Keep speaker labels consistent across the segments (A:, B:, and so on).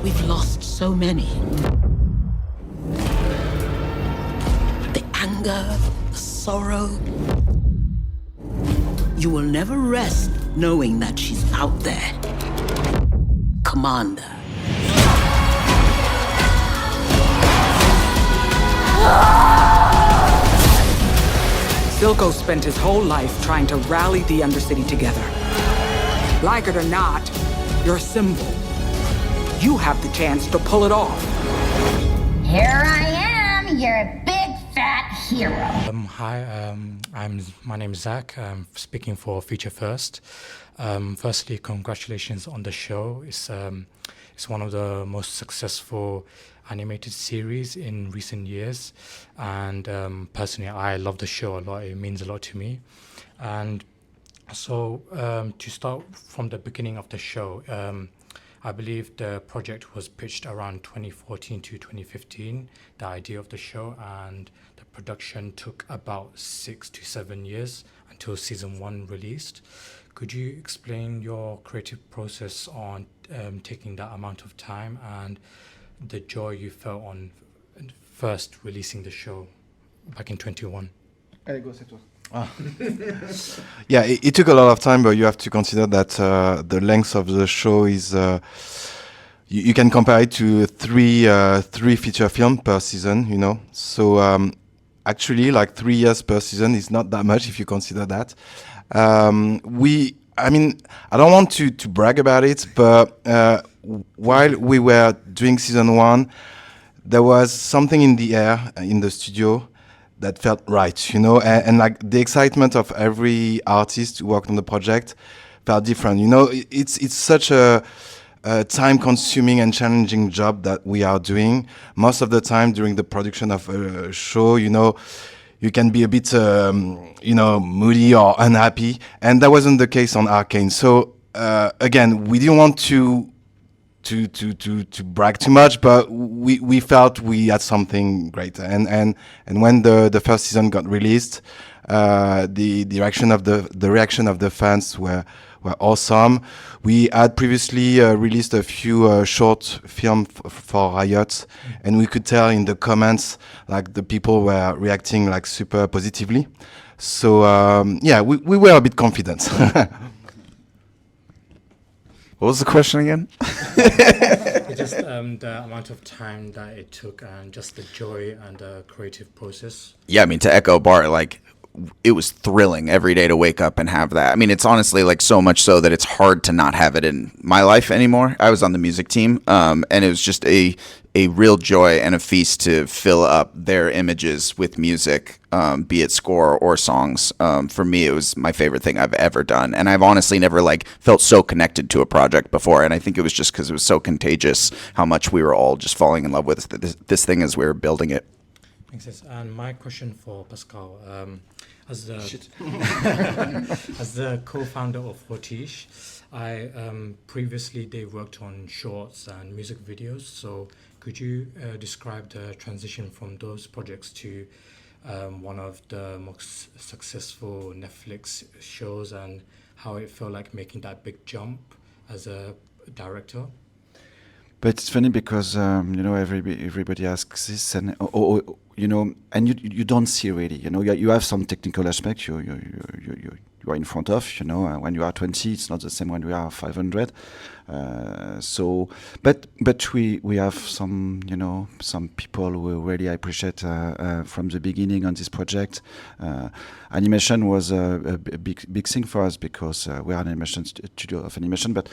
A: We've lost so many. The anger, the sorrow. You will never rest knowing that she's out there. Commander.
B: Silco spent his whole life trying to rally the Undercity together. Like it or not, you're a symbol. You have the chance to pull it off.
C: Here I am, your big fat hero.
D: Hi, my name is Zach. I'm speaking for Feature First. Firstly, congratulations on the show. It's one of the most successful animated series in recent years, and personally, I love the show a lot. It means a lot to me. And so, to start from the beginning of the show, I believe the project was pitched around 2014 to 2015, the idea of the show, and the production took about 6 to 7 years until season 1 released. Could you explain your creative process on taking that amount of time and the joy you felt on first releasing the show back in 2021?
E: Allez, go, c'est toi. Yeah, it took a lot of time, but you have to consider that the length of the show is you can compare it to three feature film per season, you know. So actually, like 3 years per season is not that much if you consider that. I mean, I don't want to brag about it, but while we were doing season 1, there was something in the air in the studio that felt right, you know, and like the excitement of every artist who worked on the project felt different. You know, it's such a time-consuming and challenging job that we are doing. Most of the time during the production of a show, you know, you can be a bit, moody or unhappy, and that wasn't the case on Arcane. So again, we didn't want to brag too much, but we felt we had something great. And when the first season got released, the reaction of the fans were awesome. We had previously released a few short film for Riot, and we could tell in the comments like the people were reacting like super positively. So we were a bit confident.
F: What was the question again?
D: Just the amount of time that it took and just the joy and the creative process.
F: Yeah, I mean, to echo Bart, like, it was thrilling every day to wake up and have that. I mean, it's honestly like so much so that it's hard to not have it in my life anymore. I was on the music team, and it was just a real joy and a feast to fill up their images with music, be it score or songs. For me, it was my favorite thing I've ever done, and I've honestly never like felt so connected to a project before. And I think it was just because it was so contagious how much we were all just falling in love with this thing as we were building it.
D: Makes sense. And my question for Pascal, as the as the co-founder of Fortiche, I previously they worked on shorts and music videos. So could you describe the transition from those projects to one of the most successful Netflix shows and how it felt like making that big jump as a director?
G: But it's funny because everybody asks this, and and you don't see really. You have some technical aspects you are in front of. When you are 20, it's not the same when you are 500. But we have some people who really appreciate from the beginning on this project. Animation was a big thing for us because we are an animation studio of animation, but.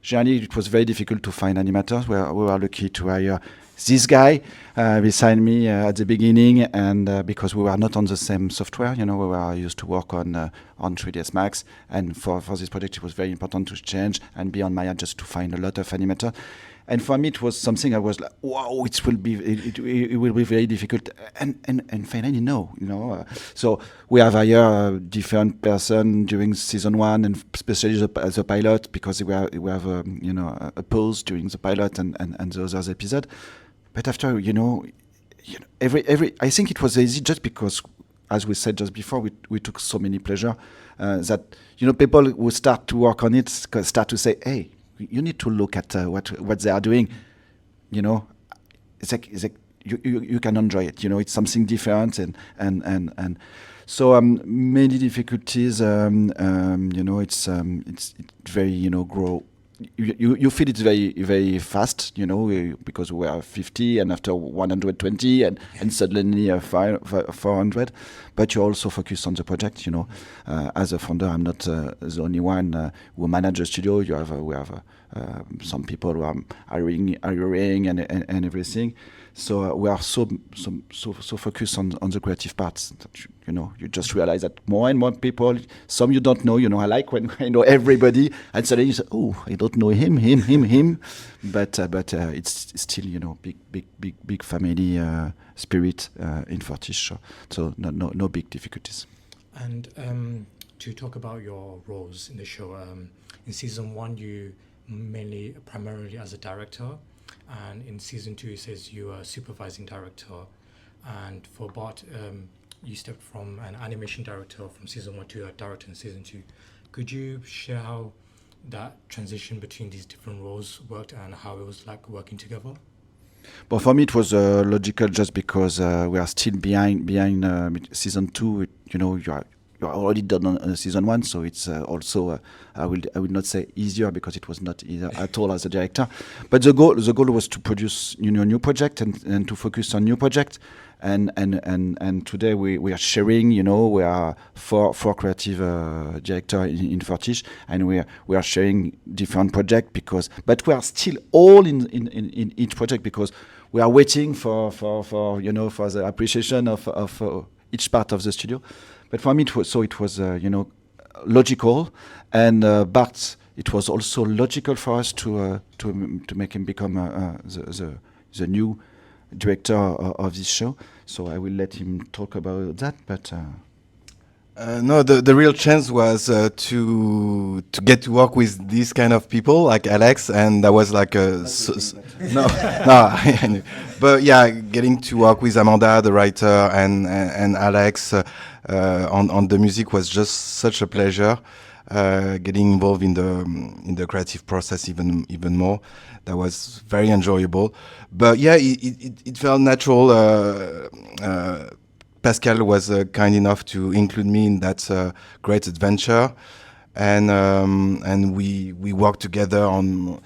G: Generally, it was very difficult to find animators. We were lucky to hire this guy beside me at the beginning, and because we were not on the same software, we were used to work on 3ds Max, and for this project, it was very important to change and be on Maya just to find a lot of animators. And for me, it was something I was like, wow, it will be very difficult. And finally, no, So we have hired a different person during season 1, and especially as a pilot, because we have a pause during the pilot and the other episode. But after, every I think it was easy just because, as we said just before, we took so many pleasure that people who start to work on it start to say, hey. You need to look at what they are doing. it's like you can enjoy it. It's something different, and so many difficulties. It's very grow. You feel it very very fast, because we are 50 and after 120 and suddenly 400. But you also focus on the project. As a founder, I'm not the only one who manage a studio. We have some people who are hiring and everything. So we are so focused on the creative parts that you just realize that more and more people, some you don't know. I like when I know everybody, and suddenly you say, "Oh, I don't know him," but it's still big family spirit in Fortiche. So no big difficulties.
D: And to talk about your roles in the show, in season 1 you primarily as a director, and in season 2 it says you are supervising director, and for Bart you stepped from an animation director from season 1 to a director in season 2. Could you share how that transition between these different roles worked and how it was like working together?
G: But for me, it was logical just because we are still behind season 2. You are already done on season 1, so it's also I will not say easier because it was not either at all as a director. But the goal was to produce new project and to focus on new project. And today we are sharing. We are four creative director in Fortiche, and we are sharing different project but we are still all in each project because we are waiting for the appreciation of each part of the studio. But for me, it was logical, and Bart. It was also logical for us to make him become the new director of this show. So I will let him talk about that. But
E: no, the real chance was to get to work with these kind of people like Alex, and that was like no, I knew. But yeah, getting to work with Amanda, the writer, and Alex on the music was just such a pleasure. Getting involved in the creative process even more, that was very enjoyable. But yeah, it felt natural. Pascal was kind enough to include me in that great adventure, and we worked together on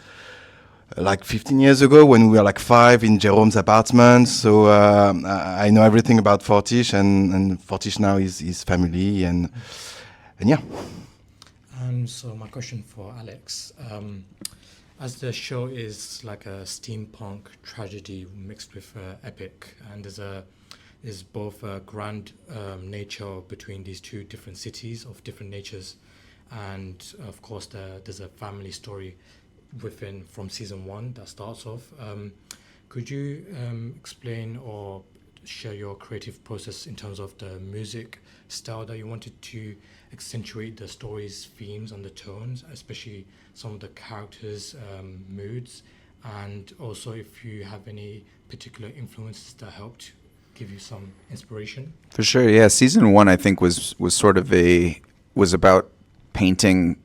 E: like 15 years ago when we were like 5 in Jérôme's apartment. So I know everything about Fortiche, and Fortiche now is family, and yeah.
D: So my question for Alex, as the show is like a steampunk tragedy mixed with epic, and there's both a grand nature between these two different cities of different natures, and of course there's a family story from season 1 that starts off. Could you explain or share your creative process in terms of the music style that you wanted to accentuate the story's themes and the tones, especially some of the characters' moods, and also if you have any particular influences that helped give you some inspiration?
F: For sure, yeah. Season 1, I think, was sort of was about painting.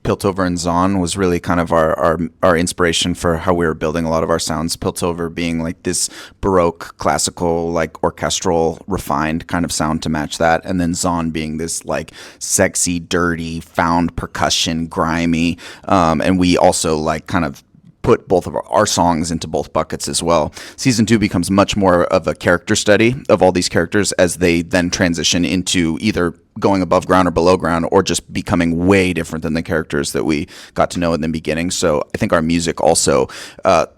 F: Piltover and Zahn was really kind of our inspiration for how we were building a lot of our sounds. Piltover being like this Baroque, classical, like orchestral, refined kind of sound to match that. And then Zahn being this like sexy, dirty, found percussion, grimy. And we also like kind of put both of our songs into both buckets as well. Season 2 becomes much more of a character study of all these characters as they then transition into either going above ground or below ground, or just becoming way different than the characters that we got to know in the beginning. So I think our music also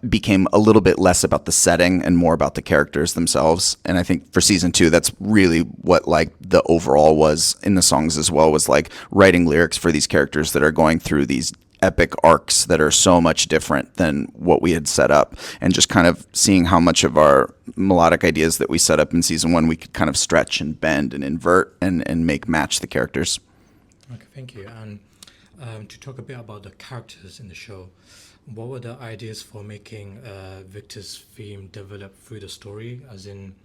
F: became a little bit less about the setting and more about the characters themselves. And I think for season 2, that's really what like the overall was in the songs as well, was like writing lyrics for these characters that are going through these epic arcs that are so much different than what we had set up, and just kind of seeing how much of our melodic ideas that we set up in season 1 we could kind of stretch and bend and invert and make match the characters.
D: Okay, thank you. And to talk a bit about the characters in the show, what were the ideas for making Victor's theme develop through the story, as in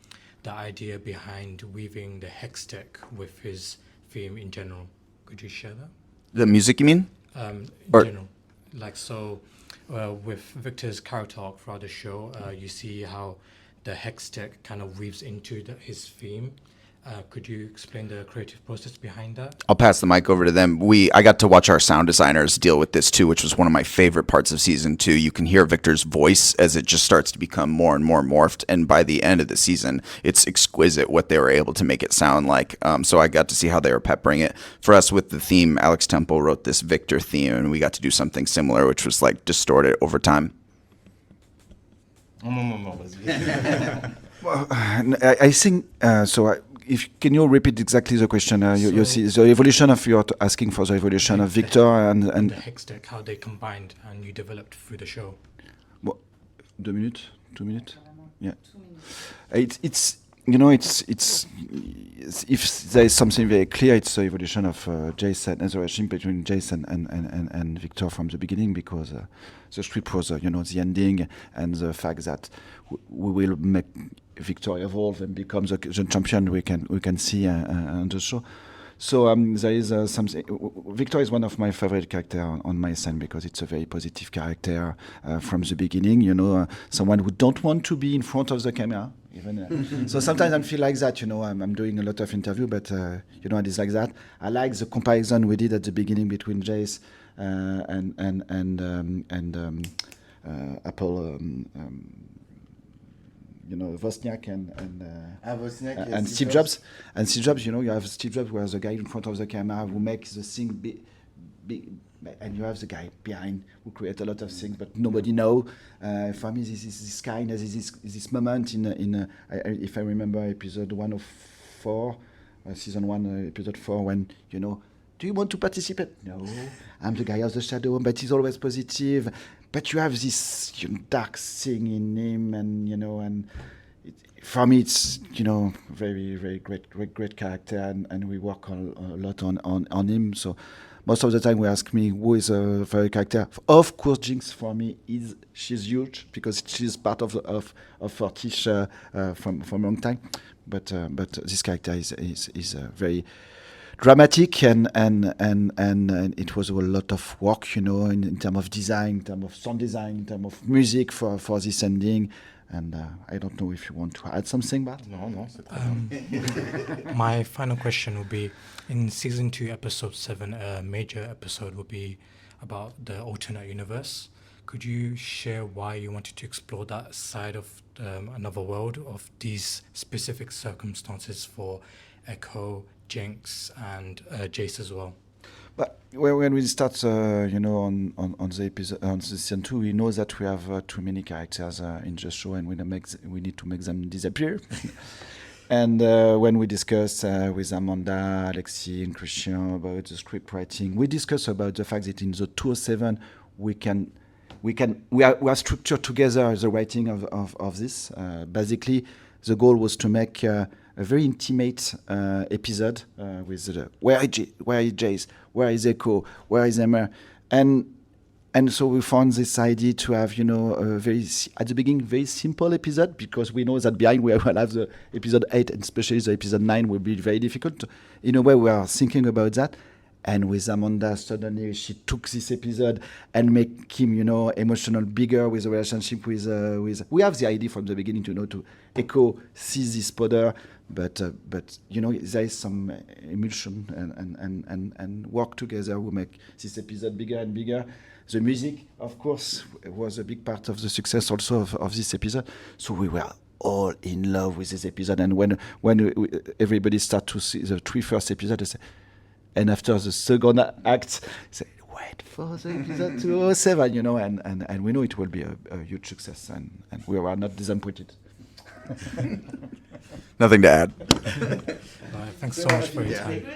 D: the idea behind weaving the hex deck with his theme in general? Could you share that?
F: The music, you mean?
D: In general, like, so with Victor's character arc throughout the show, you see how the hex tech kind of weaves into his theme. Could you explain the creative process behind that?
F: I'll pass the mic over to them. I got to watch our sound designers deal with this too, which was one of my favorite parts of season 2. You can hear Victor's voice as it just starts to become more and more morphed, and by the end of the season, it's exquisite what they were able to make it sound like. So I got to see how they were peppering it. For us with the theme, Alex Temple wrote this Victor theme, and we got to do something similar, which was like distort it over time.
G: Well, I think so. Can you repeat exactly the question? You see the evolution of you're asking for the evolution of Victor and
D: the hex deck, how they combined and you developed through the show.
G: Well, 2 minutes, yeah. It's if there is something very clear, it's the evolution of Jason and the relationship between Jason and Victor from the beginning, because the script was the ending and the fact that we will make Victor evolve and become the champion we can see on the show. So there is something. Victor is one of my favorite characters on my scene because it's a very positive character from the beginning. Someone who don't want to be in front of the camera. Even so, sometimes I feel like that. I'm doing a lot of interview, but it is like that. I like the comparison we did at the beginning between Jace and Apple. Wozniak and Steve Jobs. And Steve Jobs, you have Steve Jobs, who is the guy in front of the camera who makes the thing big, and you have the guy behind who create a lot of things, but nobody know. For me, this kind of this moment in if I remember episode 1 of 4, season 1, episode 4, when do you want to participate? No, I'm the guy of the shadow, but he's always positive. But you have this dark thing in him, and for me, it's very very great character, and we work a lot on him. So most of the time, we ask me who is a favorite character. Of course, Jinx for me she's huge because she's part of Fortiche from a long time. But this character is very dramatic and it was a lot of work, in terms of design, in terms of sound design, in terms of music for this ending. And I don't know if you want to add something, Bart?
E: No.
D: My final question will be, in season 2, episode 7, a major episode will be about the alternate universe. Could you share why you wanted to explore that side of another world, of these specific circumstances for Ekko, Jinx, and Jace as well?
G: But when we start, on the episode, on season 2, we know that we have too many characters in the show, and we need to make them disappear. And when we discuss with Amanda, Alexi, and Christian about the script writing, we discuss about the fact that in the 207 we are structured together the writing of this. Basically, the goal was to make a very intimate episode with where is Jace, where is Ekko, where is Emma, and so we found this idea to have a very at the beginning very simple episode, because we know that behind we will have the episode 8 and especially the episode 9 will be very difficult. In a way, we are thinking about that. And with Amanda, suddenly she took this episode and make him, emotional, bigger with the relationship with. We have the idea from the beginning to Ekko sees this powder, but there is some emulsion and work together. We make this episode bigger and bigger. The music, of course, was a big part of the success also of this episode. So we were all in love with this episode. And when everybody start to see the 3 first episodes, they say. And after the second act, say, wait for the episode 207, and we know it will be a huge success, and we are not disappointed.
F: Nothing to add.
D: Thanks so much for your time.